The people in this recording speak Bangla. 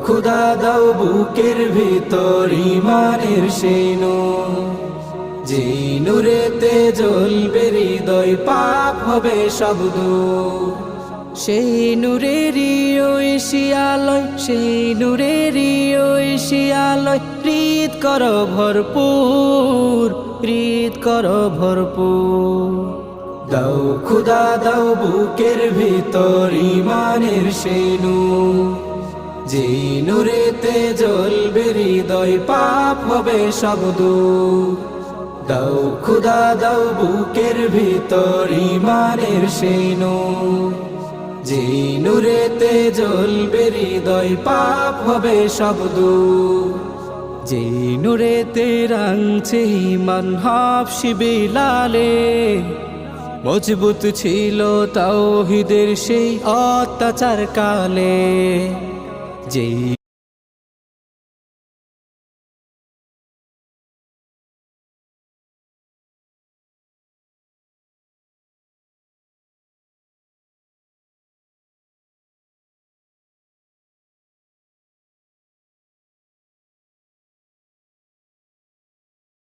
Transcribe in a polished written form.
খুদা দাও বুকের ভিতর ঈমানের সেই নূর, যেই নূরেতে জ্বলবে হৃদয়, পাপ হবে সব দূর। সেই নূরেরই ঐশী আলোয়, সেই নূরেরই ঐশী আলোয় হৃদ করো ভরপুর, হৃদ করো ভরপুর। দাও খুদা দাও বুকের ভিতর ঈমানের সেই নূর, যেই নূরেতে জ্বলবে হৃদয়, পাপ হবে সব দূর। দাও খুদা দাও বুকের ভিতর ঈমানের সেই নূর, যেই নূরেতে জ্বলবে হৃদয়, পাপ হবে সব দূর। যেই নূরেতে রাঙছে ঈমান হাফসি বিলালে, মজবুত ছিল তাওহীদের সেই অত্যাচার কালে। যেই